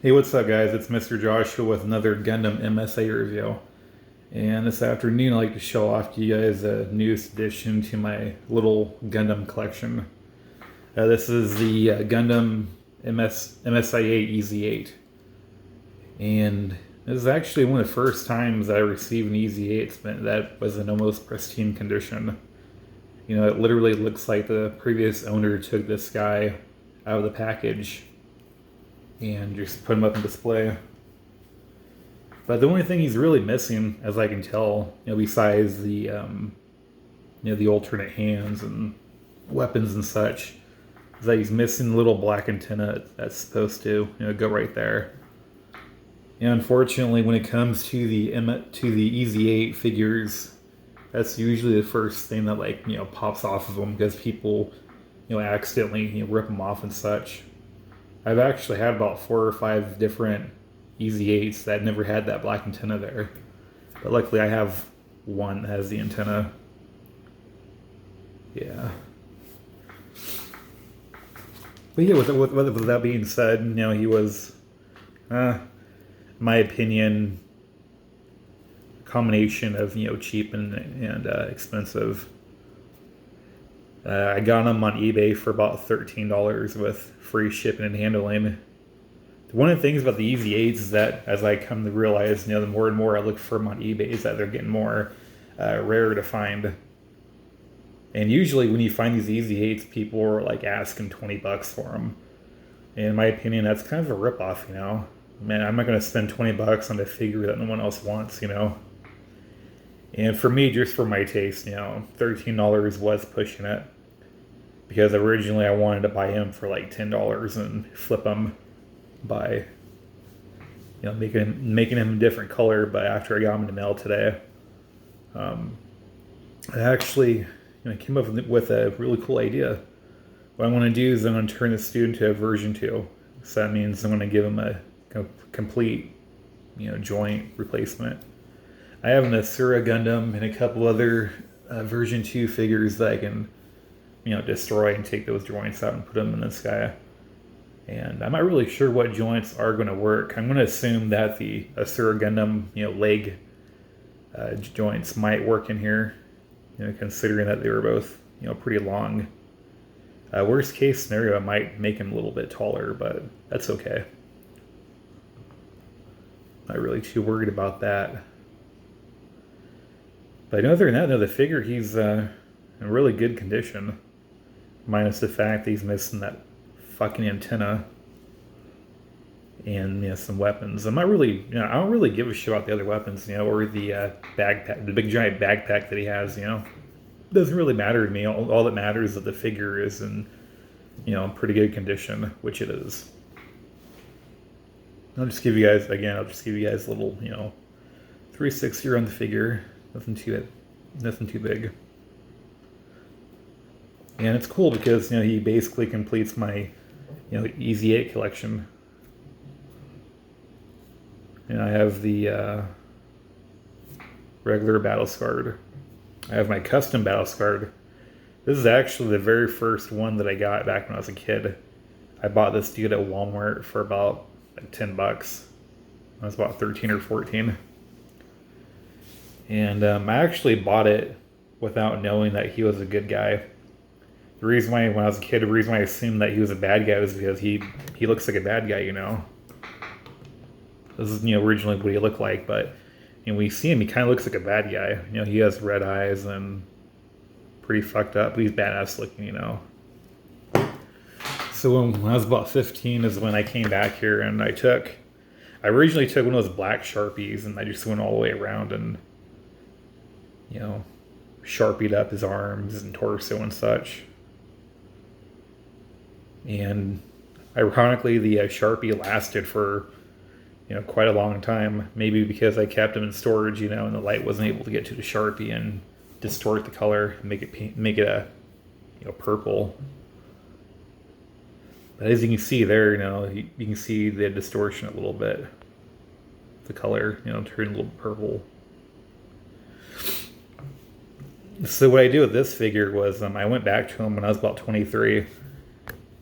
Hey, what's up, guys? It's Mr. Joshua with another Gundam MSA review. And this afternoon, I'd like to show off to you guys a newest addition to my little Gundam collection. This is the Gundam MSIA EZ8. And this is actually one of the first times I received an EZ8 that was in almost pristine condition. You know, it literally looks like the previous owner took this guy out of the package and just put him up in display. But the only thing he's really missing, as I can tell, besides the alternate hands and weapons and such, is that he's missing the little black antenna that's supposed to, go right there. And unfortunately, when it comes to the EZ8 figures, that's usually the first thing that pops off of them because people, accidentally rip them off and such. I've actually had about 4 or 5 different EZ8s that never had that black antenna there. But luckily I have one that has the antenna. Yeah. But yeah, with that being said, he was, in my opinion, a combination of, cheap and expensive. I got them on eBay for about $13 with free shipping and handling. One of the things about the EZ8s is that, as I come to realize, the more and more I look for them on eBay, is that they're getting more rare to find. And usually when you find these EZ8s, people are like asking $20 for them. And in my opinion, that's kind of a ripoff, Man, I'm not going to spend $20 on a figure that no one else wants, And for me, just for my taste, $13 was pushing it. Because originally I wanted to buy him for like $10 and flip him by, making him a different color. But after I got him in the mail today, I actually came up with a really cool idea. What I want to do is I'm going to turn this dude into a version 2. So that means I'm going to give him a complete, joint replacement. I have an Asura Gundam and a couple other version 2 figures that I can, destroy and take those joints out and put them in this guy. And I'm not really sure what joints are going to work. I'm going to assume that the Asura Gundam, leg joints might work in here, considering that they were both, pretty long. Worst case scenario, I might make him a little bit taller, but that's okay. Not really too worried about that. But other than that, the figure, he's in really good condition. Minus the fact that he's missing that fucking antenna. And, some weapons. I'm not really, I don't really give a shit about the other weapons, or the backpack, the big giant backpack that he has, Doesn't really matter to me. All that matters is that the figure is in, pretty good condition, which it is. I'll just give you guys a little, 360 on the figure. Nothing too big. And it's cool because, he basically completes my, EZ8 collection. And I have the regular battle scarred. I have my custom battle scarred. This is actually the very first one that I got back when I was a kid. I bought this dude at Walmart for about like $10. I was about 13 or 14. And I actually bought it without knowing that he was a good guy. The reason why, when I was a kid, the reason why I assumed that he was a bad guy was because he looks like a bad guy, This is, originally what he looked like, but when you see him, he kind of looks like a bad guy. He has red eyes and pretty fucked up, but he's badass looking, So when I was about 15 is when I came back here and I originally took one of those black Sharpies and I just went all the way around and, Sharpied up his arms and torso and such. And ironically, the Sharpie lasted for, quite a long time. Maybe because I kept him in storage, and the light wasn't able to get to the Sharpie and distort the color and make it a, purple. But as you can see there, you can see the distortion a little bit. The color, turned a little purple. So what I did with this figure was I went back to him when I was about 23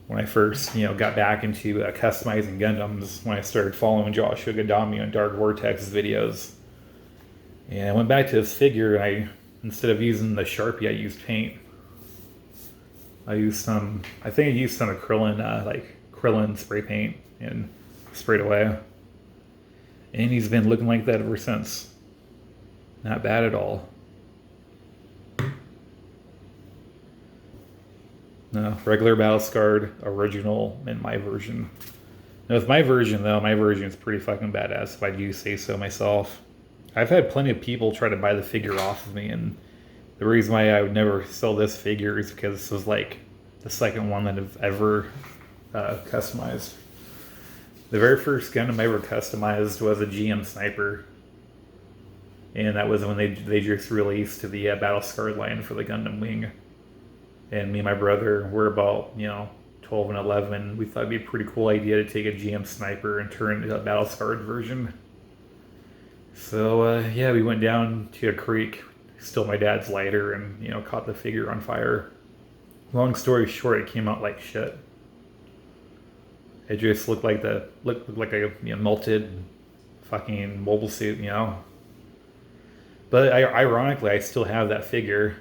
when I first, got back into customizing Gundams, when I started following Joshua Gadami and Dark Vortex's videos. And I went back to this figure, and instead of using the Sharpie, I used paint. I think I used some Krillin spray paint and sprayed away. And he's been looking like that ever since. Not bad at all. No, regular battle scarred, original, and my version. Now with my version though, my version is pretty fucking badass if I do say so myself. I've had plenty of people try to buy the figure off of me, and the reason why I would never sell this figure is because this was like the second one that I've ever customized. The very first Gundam I ever customized was a GM Sniper, and that was when they just released the battle scarred line for the Gundam Wing. And me and my brother were about 12 and 11. We thought it'd be a pretty cool idea to take a GM Sniper and turn it into a battle scarred version. So yeah, we went down to a creek, stole my dad's lighter, and caught the figure on fire. Long story short, it came out like shit. It just looked like a melted fucking mobile suit, But ironically, I still have that figure.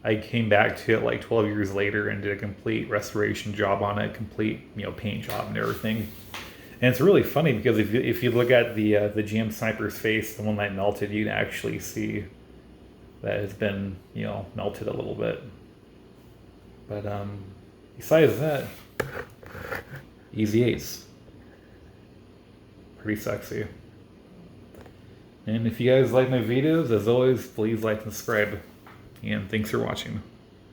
I came back to it like 12 years later and did a complete restoration job on it, complete paint job and everything. And it's really funny because if you look at the GM Sniper's face, the one that melted, you can actually see that it's been melted a little bit. But besides that, easy ace. Pretty sexy. And if you guys like my videos, as always, please like and subscribe. And thanks for watching.